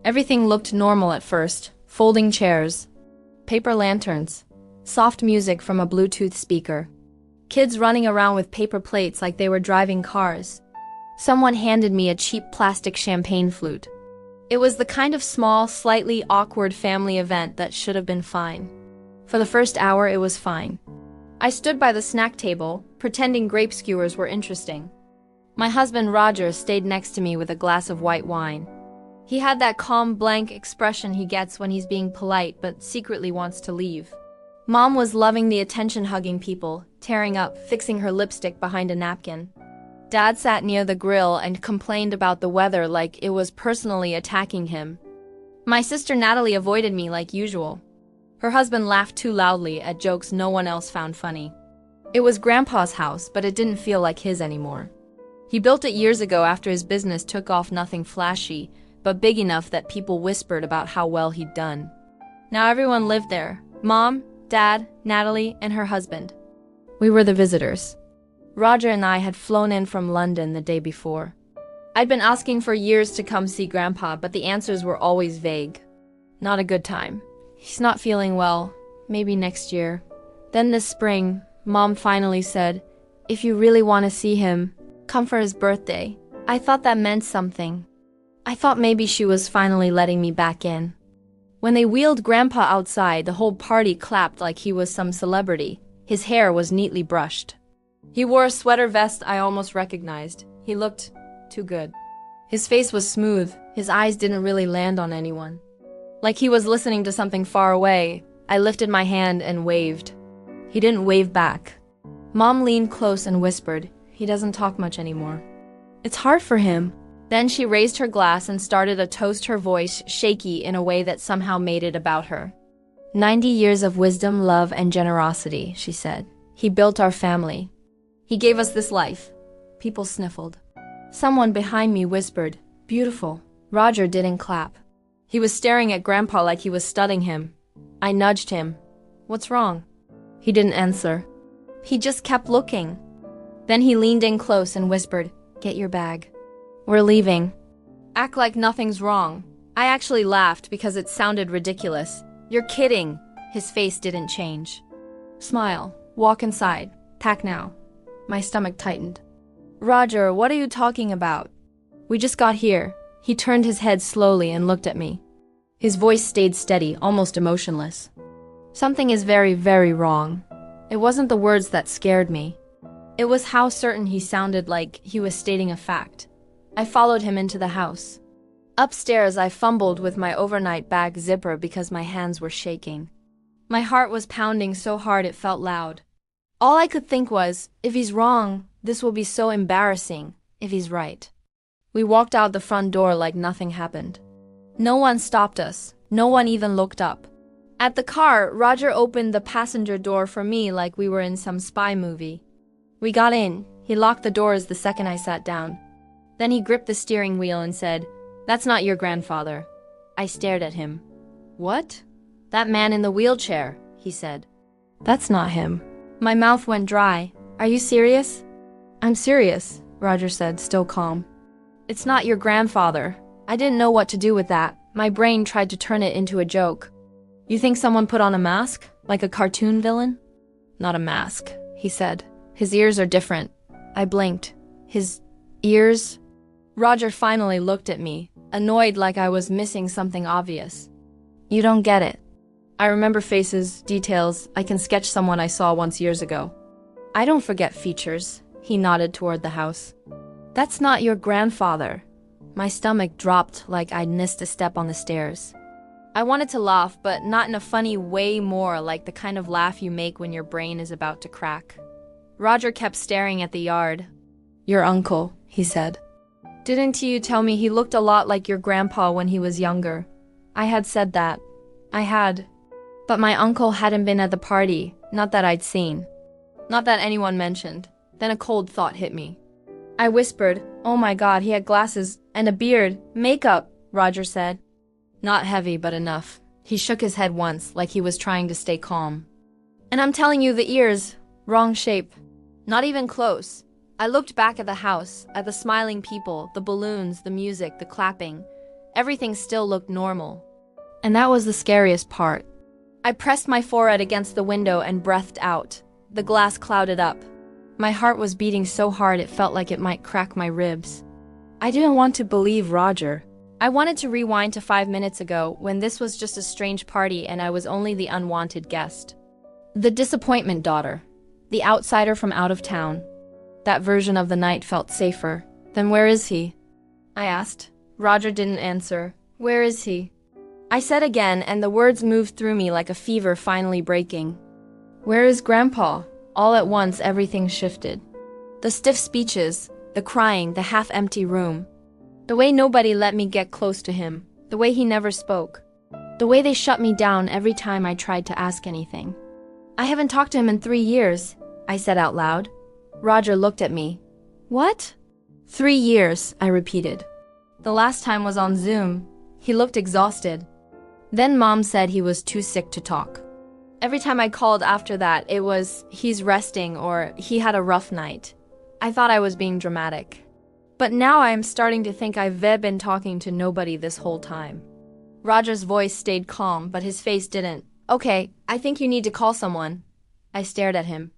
Everything looked normal at first. Folding chairs, paper lanterns, soft music from a Bluetooth speaker. Kids running around with paper plates like they were driving cars. Someone handed me a cheap plastic champagne flute. It was the kind of small, slightly awkward family event that should have been fine. For the first hour, it was fine. I stood by the snack table, pretending grape skewers were interesting. My husband Roger stayed next to me with a glass of white wine. He had that calm, blank expression he gets when he's being polite but secretly wants to leave. Mom was loving the attention-hugging people, tearing up, fixing her lipstick behind a napkin. Dad sat near the grill and complained about the weather like it was personally attacking him. My sister Natalie avoided me like usual. Her husband laughed too loudly at jokes no one else found funny. It was Grandpa's house, but it didn't feel like his anymore. He built it years ago after his business took off, nothing flashy, but big enough that people whispered about how well he'd done. Now everyone lived there. Mom, Dad, Natalie, and her husband. We were the visitors. Roger and I had flown in from London the day before. I'd been asking for years to come see Grandpa, but the answers were always vague. Not a good time. He's not feeling well. Maybe next year. Then this spring, Mom finally said, "If you really want to see him, come for his birthday." I thought that meant something. I thought maybe she was finally letting me back in. When they wheeled Grandpa outside, the whole party clapped like he was some celebrity. His hair was neatly brushed. He wore a sweater vest I almost recognized. He looked too good. His face was smooth. His eyes didn't really land on anyone. Like he was listening to something far away. I lifted my hand and waved. He didn't wave back. Mom leaned close and whispered, "He doesn't talk much anymore. It's hard for him." Then she raised her glass and started a toast, her voice shaky in a way that somehow made it about her. 90 years of wisdom, love, and generosity, she said. He built our family. He gave us this life. People sniffled. Someone behind me whispered, "Beautiful." Roger didn't clap. He was staring at Grandpa like he was studying him. I nudged him. "What's wrong?" He didn't answer. He just kept looking. Then he leaned in close and whispered, "Get your bag. We're leaving." Act like nothing's wrong. I actually laughed because it sounded ridiculous. "You're kidding." His face didn't change. "Smile. Walk inside. Pack now." My stomach tightened. "Roger, what are you talking about?" "We just got here." He turned his head slowly and looked at me. His voice stayed steady, almost emotionless. "Something is very, very wrong." It wasn't the words that scared me. It was how certain he sounded, like he was stating a fact. I followed him into the house. Upstairs, I fumbled with my overnight bag zipper because my hands were shaking. My heart was pounding so hard it felt loud. All I could think was, if he's wrong, this will be so embarrassing. If he's right. We walked out the front door like nothing happened. No one stopped us. No one even looked up. At the car, Roger opened the passenger door for me like we were in some spy movie. We got in. He locked the doors the second I sat down. Then he gripped the steering wheel and said, "That's not your grandfather." I stared at him. "What?" "That man in the wheelchair," he said. "That's not him." My mouth went dry. "Are you serious?" "I'm serious," Roger said, still calm. "It's not your grandfather." I didn't know what to do with that. My brain tried to turn it into a joke. "You think someone put on a mask? Like a cartoon villain?" "Not a mask," he said. "His ears are different." I blinked. "His ears?" Roger finally looked at me, annoyed like I was missing something obvious. "You don't get it." I remember faces, details. I can sketch someone I saw once years ago. "I don't forget features." He nodded toward the house. "That's not your grandfather." My stomach dropped like I'd missed a step on the stairs. I wanted to laugh, but not in a funny way, more like the kind of laugh you make when your brain is about to crack. Roger kept staring at the yard. "Your uncle," he said. "Didn't you tell me he looked a lot like your grandpa when he was younger?" I had said that. I had. But my uncle hadn't been at the party, not that I'd seen. Not that anyone mentioned. Then a cold thought hit me. I whispered, "Oh my God, he had glasses and a beard, makeup," Roger said. "Not heavy, but enough." He shook his head once, like he was trying to stay calm. "And I'm telling you, the ears, wrong shape. Not even close." I looked back at the house, at the smiling people, the balloons, the music, the clapping. Everything still looked normal. And that was the scariest part. I pressed my forehead against the window and breathed out. The glass clouded up. My heart was beating so hard it felt like it might crack my ribs. I didn't want to believe Roger. I wanted to rewind to 5 minutes ago when this was just a strange party and I was only the unwanted guest. The disappointment daughter. The outsider from out of town. That version of the night felt safer. Then where is he? I asked. Roger didn't answer. Where is he? I said again, and the words moved through me like a fever finally breaking. Where is Grandpa? All at once, everything shifted. The stiff speeches, the crying, the half-empty room. The way nobody let me get close to him. The way he never spoke. The way they shut me down every time I tried to ask anything. I haven't talked to him in 3 years, I said out loud. Roger looked at me. What? 3 years, I repeated. The last time was on Zoom. He looked exhausted. Then Mom said he was too sick to talk. Every time I called after that, it was, he's resting or he had a rough night. I thought I was being dramatic. But now I am starting to think I've been talking to nobody this whole time. Roger's voice stayed calm, but his face didn't. Okay, I think you need to call someone. I stared at him.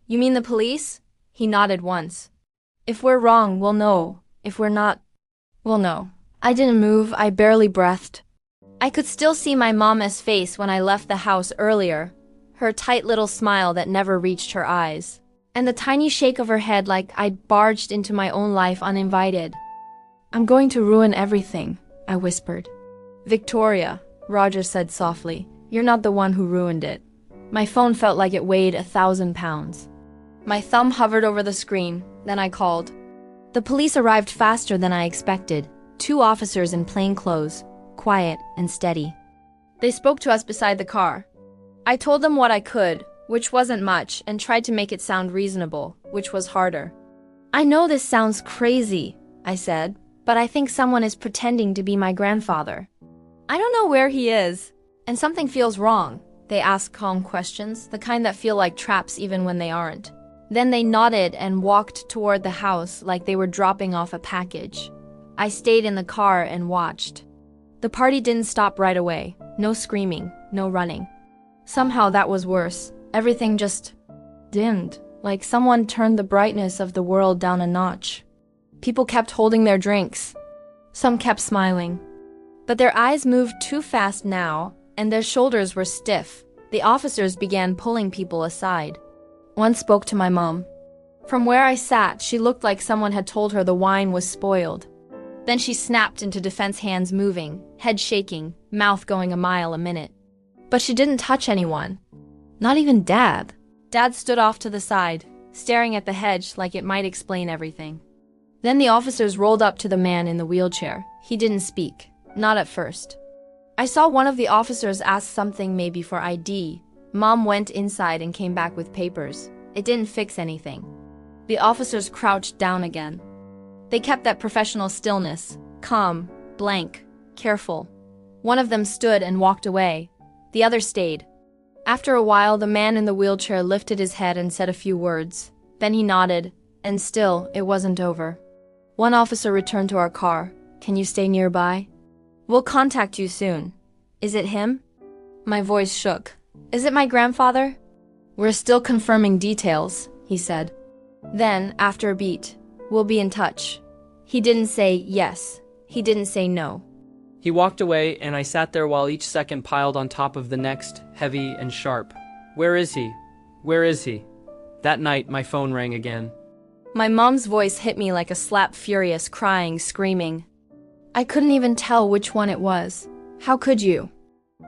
You mean the police? He nodded once. If we're wrong, we'll know. If we're not, we'll know. I didn't move, I barely breathed. I could still see my mama's face when I left the house earlier, her tight little smile that never reached her eyes, and the tiny shake of her head like I'd barged into my own life uninvited. I'm going to ruin everything, I whispered. Victoria, Roger said softly, you're not the one who ruined it. My phone felt like it weighed 1,000 pounds. My thumb hovered over the screen, then I called. The police arrived faster than I expected, 2 officers in plain clothes. Quiet and steady. They spoke to us beside the car. I told them what I could, which wasn't much, and tried to make it sound reasonable, which was harder. I know this sounds crazy, I said, but I think someone is pretending to be my grandfather. I don't know where he is, and something feels wrong. They asked calm questions, the kind that feel like traps even when they aren't. Then they nodded and walked toward the house like they were dropping off a package. I stayed in the car and watched. The party didn't stop right away. No screaming, no running. Somehow that was worse. Everything just dimmed, like someone turned the brightness of the world down a notch. People kept holding their drinks. Some kept smiling. But their eyes moved too fast now, and their shoulders were stiff. The officers began pulling people aside. One spoke to my mom. From where I sat, she looked like someone had told her the wine was spoiled. Then she snapped into defense, hands moving, head shaking, mouth going a mile a minute. But she didn't touch anyone. Not even Dad. Dad stood off to the side, staring at the hedge like it might explain everything. Then the officers rolled up to the man in the wheelchair. He didn't speak. Not at first. I saw one of the officers ask something, maybe for ID. Mom went inside and came back with papers. It didn't fix anything. The officers crouched down again. They kept that professional stillness, calm, blank, careful. One of them stood and walked away. The other stayed. After a while, the man in the wheelchair lifted his head and said a few words. Then he nodded, and still, it wasn't over. One officer returned to our car. Can you stay nearby? We'll contact you soon. Is it him? My voice shook. Is it my grandfather? We're still confirming details, he said. Then, after a beat, we'll be in touch. He didn't say yes. He didn't say no. He walked away, and I sat there while each second piled on top of the next, heavy and sharp. Where is he? Where is he? That night, my phone rang again. My mom's voice hit me like a slap, furious, crying, screaming. I couldn't even tell which one it was. How could you?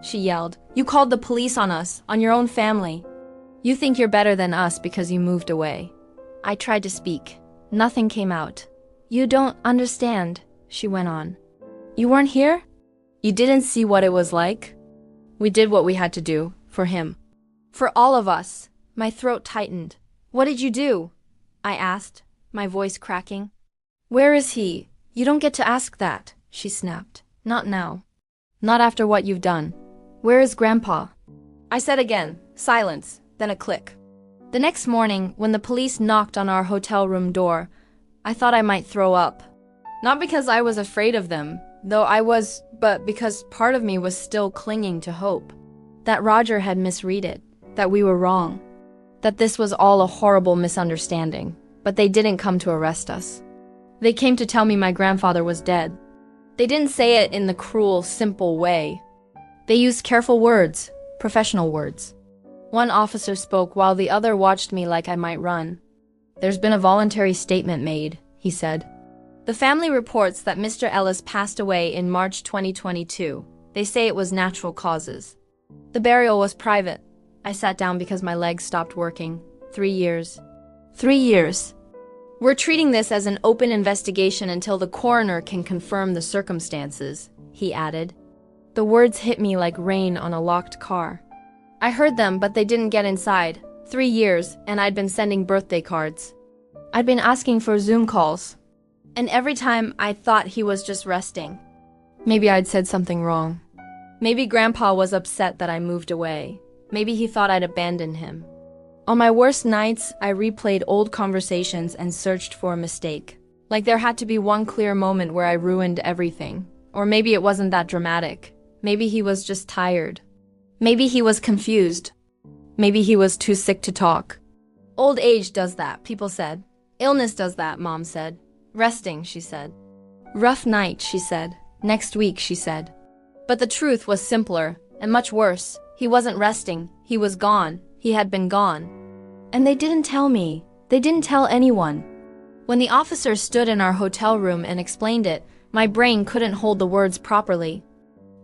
She yelled. You called the police on us, on your own family. You think you're better than us because you moved away. I tried to speak. Nothing came out. You don't understand, she went on. You weren't here? You didn't see what it was like? We did what we had to do, for him. For all of us. My throat tightened. What did you do? I asked, my voice cracking. Where is he? You don't get to ask that, she snapped. Not now. Not after what you've done. Where is Grandpa? I said again, silence, then a click. The next morning, when the police knocked on our hotel room door, I thought I might throw up. Not because I was afraid of them. But because part of me was still clinging to hope. That Roger had misread it, that we were wrong, that this was all a horrible misunderstanding. But they didn't come to arrest us. They came to tell me my grandfather was dead. They didn't say it in the cruel, simple way. They used careful words, professional words. One officer spoke while the other watched me like I might run. "There's been a voluntary statement made," he said. "The family reports that Mr. Ellis passed away in March 2022. They say it was natural causes. The burial was private." I sat down because my legs stopped working. 3 years. 3 years. "We're treating this as an open investigation until the coroner can confirm the circumstances," he added. The words hit me like rain on a locked car. I heard them, but they didn't get inside. 3 years, and I'd been sending birthday cards. I'd been asking for Zoom calls. And every time I thought he was just resting. Maybe I'd said something wrong. Maybe Grandpa was upset that I moved away. Maybe he thought I'd abandoned him. On my worst nights, I replayed old conversations and searched for a mistake. Like there had to be one clear moment where I ruined everything. Or maybe it wasn't that dramatic. Maybe he was just tired. Maybe he was confused. Maybe he was too sick to talk. Old age does that, people said. Illness does that, Mom said. Resting, she said. Rough night, she said. Next week, she said. But the truth was simpler and much worse. He wasn't resting. He was gone. He had been gone. And they didn't tell me. They didn't tell anyone. When the officers stood in our hotel room and explained it, my brain couldn't hold the words properly.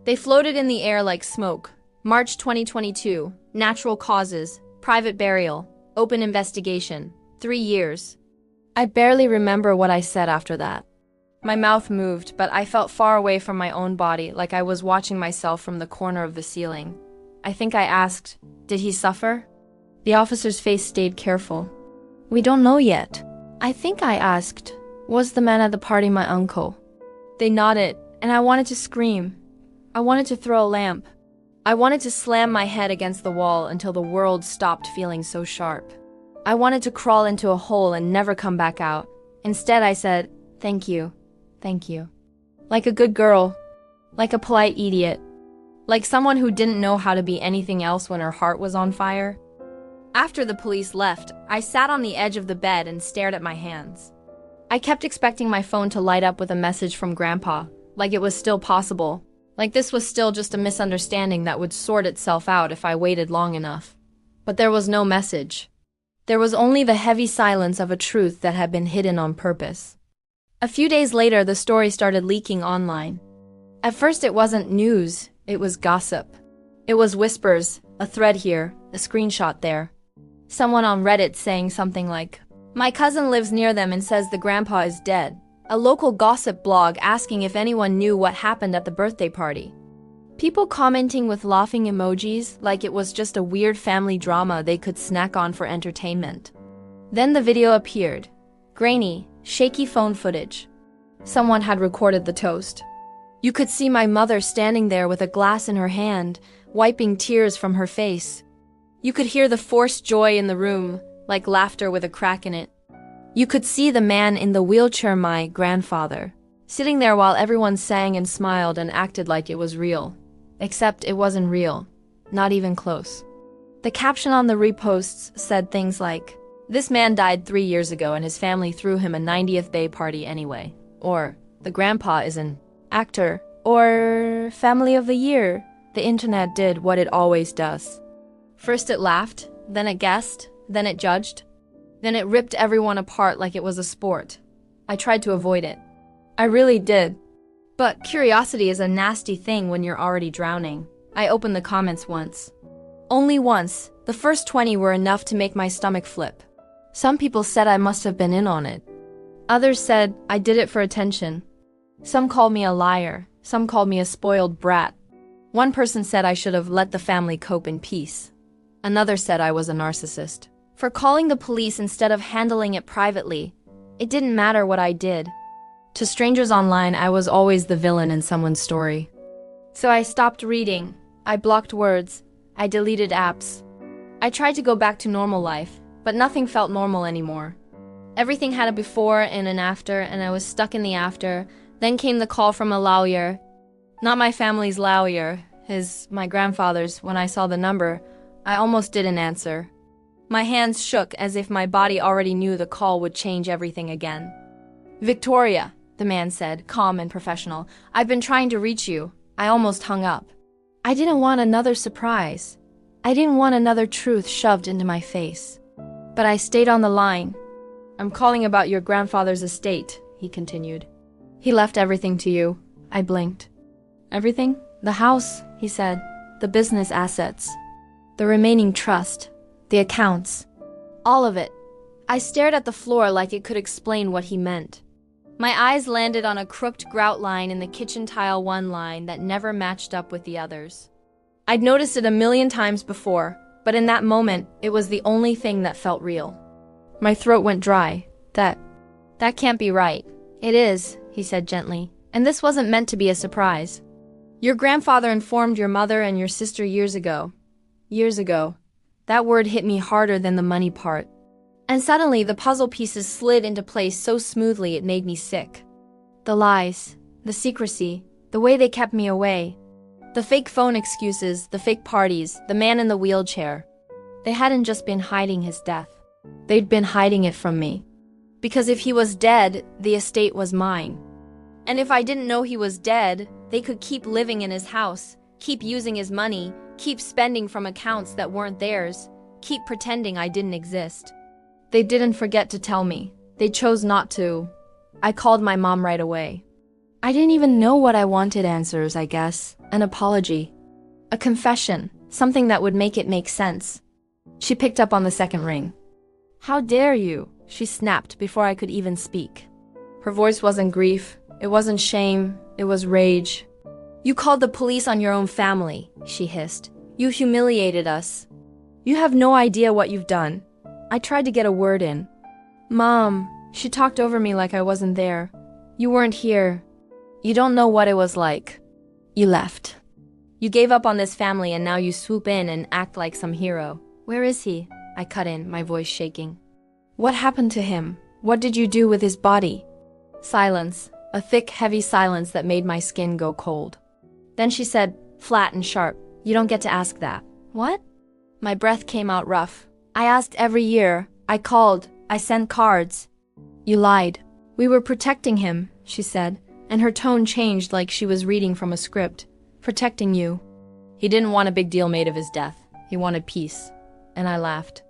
They floated in the air like smoke. March 2022, natural causes, private burial, open investigation, 3 years. I barely remember what I said after that. My mouth moved, but I felt far away from my own body, like I was watching myself from the corner of the ceiling. I think I asked, "Did he suffer?" The officer's face stayed careful. "We don't know yet." I think I asked, "Was the man at the party my uncle?" They nodded, and I wanted to scream. I wanted to throw a lamp. I wanted to slam my head against the wall until the world stopped feeling so sharp. I wanted to crawl into a hole and never come back out. Instead, I said, "Thank you. Thank you." Like a good girl. Like a polite idiot. Like someone who didn't know how to be anything else when her heart was on fire. After the police left, I sat on the edge of the bed and stared at my hands. I kept expecting my phone to light up with a message from Grandpa, like it was still possible. Like this was still just a misunderstanding that would sort itself out if I waited long enough. But there was no message. There was only the heavy silence of a truth that had been hidden on purpose. A few days later, the story started leaking online. At first, it wasn't news, it was gossip. It was whispers, a thread here, a screenshot there. Someone on Reddit saying something like, "My cousin lives near them and says the grandpa is dead." A local gossip blog asking if anyone knew what happened at the birthday party. People commenting with laughing emojis like it was just a weird family drama they could snack on for entertainment. Then the video appeared. Grainy, shaky phone footage. Someone had recorded the toast. You could see my mother standing there with a glass in her hand, wiping tears from her face. You could hear the forced joy in the room, like laughter with a crack in it. You could see the man in the wheelchair, my grandfather, sitting there while everyone sang and smiled and acted like it was real. Except it wasn't real. Not even close. The caption on the reposts said things like, "This man died 3 years ago and his family threw him a 90th Bay party anyway." Or, "The grandpa is an actor." Or, "Family of the year." The internet did what it always does. First it laughed, then it guessed, then it judged. Then it ripped everyone apart like it was a sport. I tried to avoid it. I really did. But curiosity is a nasty thing when you're already drowning. I opened the comments once. Only once. The first 20 were enough to make my stomach flip. Some people said I must have been in on it. Others said I did it for attention. Some called me a liar. Some called me a spoiled brat. One person said I should have let the family cope in peace. Another said I was a narcissist for calling the police instead of handling it privately. It didn't matter what I did. To strangers online, I was always the villain in someone's story. So I stopped reading. I blocked words. I deleted apps. I tried to go back to normal life, but nothing felt normal anymore. Everything had a before and an after, and I was stuck in the after, Then came the call from a lawyer. Not my family's lawyer, my grandfather's. When I saw the number, I almost didn't answer. My hands shook as if my body already knew the call would change everything again. "Victoria," the man said, calm and professional. "I've been trying to reach you." I almost hung up. I didn't want another surprise. I didn't want another truth shoved into my face. But I stayed on the line. "I'm calling about your grandfather's estate," he continued. "He left everything to you." I blinked. "Everything?" "The house," he said. "The business assets. The remaining trust. The accounts. All of it." I stared at the floor like it could explain what he meant. My eyes landed on a crooked grout line in the kitchen tile, one line that never matched up with the others. I'd noticed it a million times before, but in that moment, it was the only thing that felt real. My throat went dry. That can't be right." "It is," he said gently, "and this wasn't meant to be a surprise. Your grandfather informed your mother and your sister years ago." Years ago. That word hit me harder than the money part. And suddenly, the puzzle pieces slid into place so smoothly it made me sick. The lies, the secrecy, the way they kept me away. The fake phone excuses, the fake parties, the man in the wheelchair. They hadn't just been hiding his death. They'd been hiding it from me. Because if he was dead, the estate was mine. And if I didn't know he was dead, they could keep living in his house, keep using his money, keep spending from accounts that weren't theirs, keep pretending I didn't exist. They didn't forget to tell me. They chose not to. I called my mom right away. I didn't even know what I wanted. Answers, I guess. An apology. A confession. Something that would make it make sense. She picked up on the second ring. "How dare you?" she snapped before I could even speak. Her voice wasn't grief. It wasn't shame. It was rage. "You called the police on your own family," she hissed. "You humiliated us. You have no idea what you've done." I tried to get a word in. "Mom," she talked over me like I wasn't there. "You weren't here. You don't know what it was like. You left. You gave up on this family and now you swoop in and act like some hero." "Where is he?" I cut in, my voice shaking. "What happened to him? What did you do with his body?" Silence, a thick, heavy silence that made my skin go cold. Then she said, flat and sharp, "You don't get to ask that." "What?" My breath came out rough. "I asked every year. I called. I sent cards." "You lied." "We were protecting him," she said, and her tone changed like she was reading from a script. "Protecting you." He didn't want a big deal made of his death. He wanted peace. And I laughed.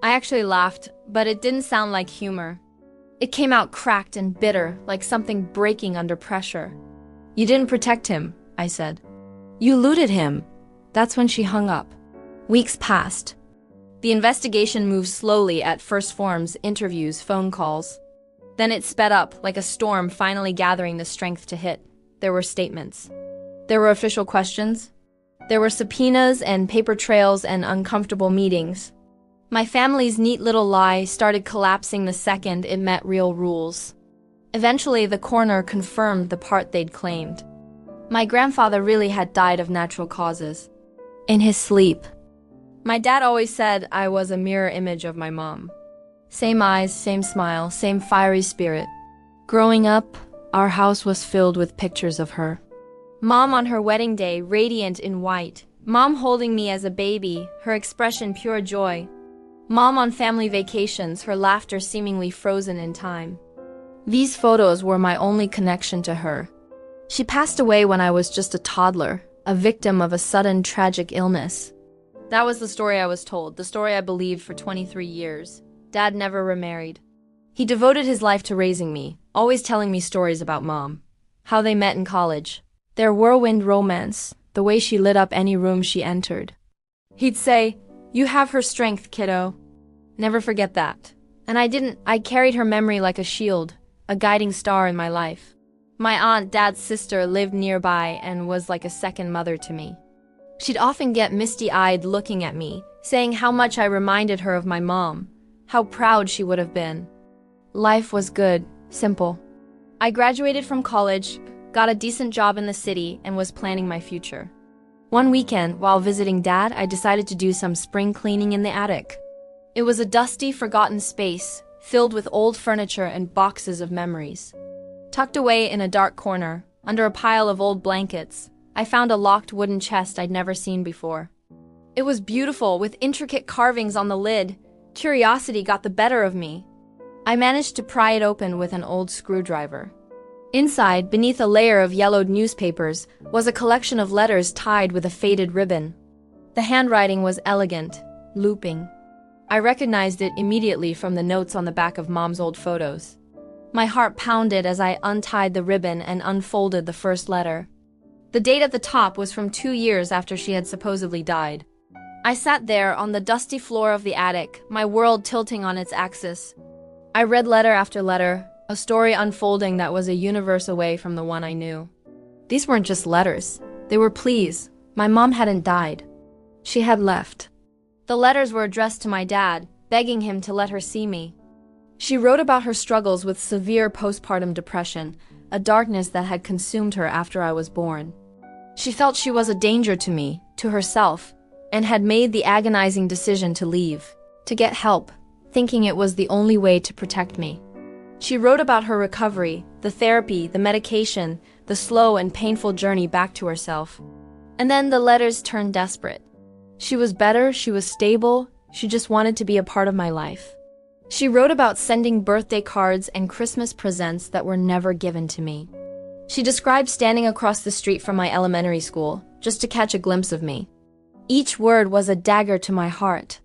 I actually laughed, but it didn't sound like humor. It came out cracked and bitter, like something breaking under pressure. "You didn't protect him," I said. "You looted him." That's when she hung up. Weeks passed. The investigation moved slowly at first forms, interviews, phone calls. Then it sped up, like a storm finally gathering the strength to hit. There were statements. There were official questions. There were subpoenas and paper trails and uncomfortable meetings. My family's neat little lie started collapsing the second it met real rules. Eventually, the coroner confirmed the part they'd claimed. My grandfather really had died of natural causes. In his sleep. My dad always said I was a mirror image of my mom. Same eyes, same smile, same fiery spirit. Growing up, our house was filled with pictures of her. Mom on her wedding day, radiant in white. Mom holding me as a baby, her expression pure joy. Mom on family vacations, her laughter seemingly frozen in time. These photos were my only connection to her. She passed away when I was just a toddler, a victim of a sudden tragic illness. That was the story I was told, the story I believed for 23 years. Dad never remarried. He devoted his life to raising me, always telling me stories about Mom. How they met in college. Their whirlwind romance, the way she lit up any room she entered. He'd say, "You have her strength, kiddo." Never forget that. And I carried her memory like a shield, a guiding star in my life. My aunt, Dad's sister, lived nearby and was like a second mother to me. She'd often get misty-eyed looking at me, saying how much I reminded her of my mom, how proud she would have been. Life was good, simple. I graduated from college, got a decent job in the city, and was planning my future. One weekend, while visiting Dad, I decided to do some spring cleaning in the attic. It was a dusty, forgotten space, filled with old furniture and boxes of memories. Tucked away in a dark corner, under a pile of old blankets, I found a locked wooden chest I'd never seen before. It was beautiful, with intricate carvings on the lid. Curiosity got the better of me. I managed to pry it open with an old screwdriver. Inside, beneath a layer of yellowed newspapers, was a collection of letters tied with a faded ribbon. The handwriting was elegant, looping. I recognized it immediately from the notes on the back of Mom's old photos. My heart pounded as I untied the ribbon and unfolded the first letter. The date at the top was from 2 years after she had supposedly died. I sat there on the dusty floor of the attic, my world tilting on its axis. I read letter after letter, a story unfolding that was a universe away from the one I knew. These weren't just letters. They were pleas. My mom hadn't died. She had left. The letters were addressed to my dad, begging him to let her see me. She wrote about her struggles with severe postpartum depression, a darkness that had consumed her after I was born. She felt she was a danger to me, to herself, and had made the agonizing decision to leave, to get help, thinking it was the only way to protect me. She wrote about her recovery, the therapy, the medication, the slow and painful journey back to herself. And then the letters turned desperate. She was better, she was stable, she just wanted to be a part of my life. She wrote about sending birthday cards and Christmas presents that were never given to me. She described standing across the street from my elementary school, just to catch a glimpse of me. Each word was a dagger to my heart.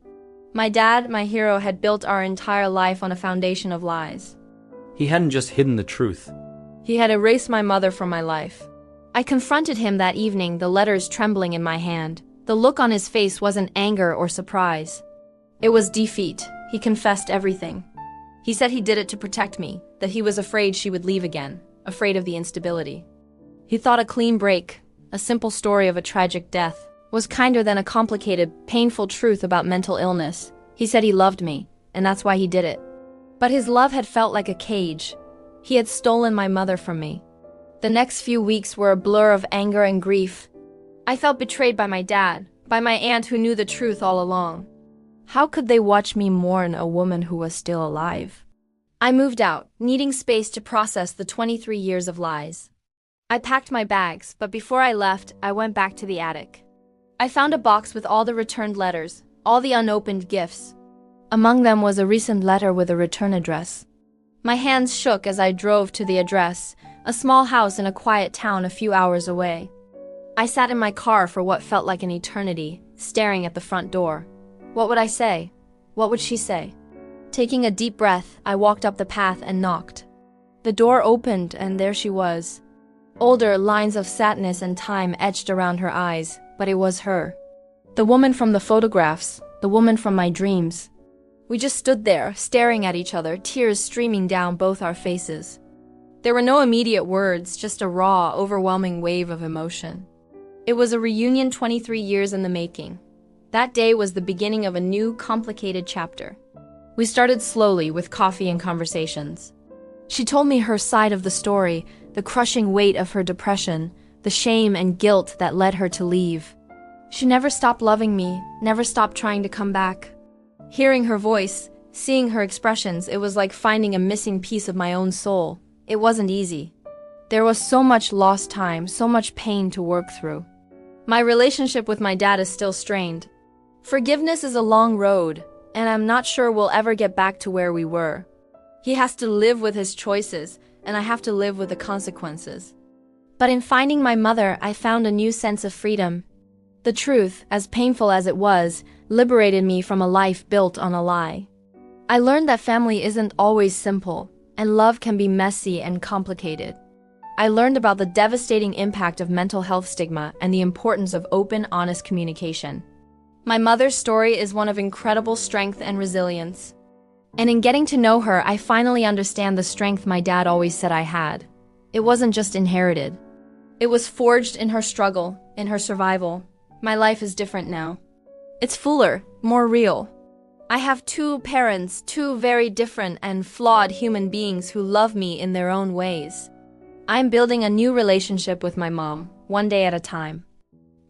My dad, my hero, had built our entire life on a foundation of lies. He hadn't just hidden the truth. He had erased my mother from my life. I confronted him that evening, the letters trembling in my hand. The look on his face wasn't anger or surprise. It was defeat. He confessed everything. He said he did it to protect me, that he was afraid she would leave again, afraid of the instability. He thought a clean break, a simple story of a tragic death, was kinder than a complicated, painful truth about mental illness. He said he loved me, and that's why he did it. But his love had felt like a cage. He had stolen my mother from me. The next few weeks were a blur of anger and grief. I felt betrayed by my dad, by my aunt who knew the truth all along. How could they watch me mourn a woman who was still alive? I moved out, needing space to process the 23 years of lies. I packed my bags, but before I left, I went back to the attic. I found a box with all the returned letters, all the unopened gifts. Among them was a recent letter with a return address. My hands shook as I drove to the address, a small house in a quiet town a few hours away. I sat in my car for what felt like an eternity, staring at the front door. What would I say? What would she say? Taking a deep breath, I walked up the path and knocked. The door opened, and there she was. Older lines of sadness and time etched around her eyes, but it was her. The woman from the photographs, the woman from my dreams. We just stood there, staring at each other, tears streaming down both our faces. There were no immediate words, just a raw, overwhelming wave of emotion. It was a reunion 23 years in the making. That day was the beginning of a new, complicated chapter. We started slowly with coffee and conversations. She told me her side of the story, the crushing weight of her depression, the shame and guilt that led her to leave. She never stopped loving me, never stopped trying to come back. Hearing her voice, seeing her expressions, it was like finding a missing piece of my own soul. It wasn't easy. There was so much lost time, so much pain to work through. My relationship with my dad is still strained. Forgiveness is a long road, and I'm not sure we'll ever get back to where we were. He has to live with his choices, and I have to live with the consequences. But in finding my mother, I found a new sense of freedom. The truth, as painful as it was, liberated me from a life built on a lie. I learned that family isn't always simple, and love can be messy and complicated. I learned about the devastating impact of mental health stigma and the importance of open, honest communication. My mother's story is one of incredible strength and resilience. And in getting to know her, I finally understand the strength my dad always said I had. It wasn't just inherited. It was forged in her struggle, in her survival. My life is different now. It's fuller, more real. I have two parents, two very different and flawed human beings who love me in their own ways. I'm building a new relationship with my mom, one day at a time.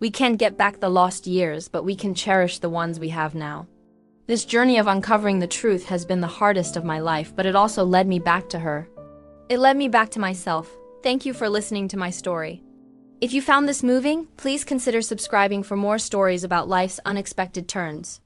We can't get back the lost years, but we can cherish the ones we have now. This journey of uncovering the truth has been the hardest of my life, but it also led me back to her. It led me back to myself. Thank you for listening to my story. If you found this moving, please consider subscribing for more stories about life's unexpected turns.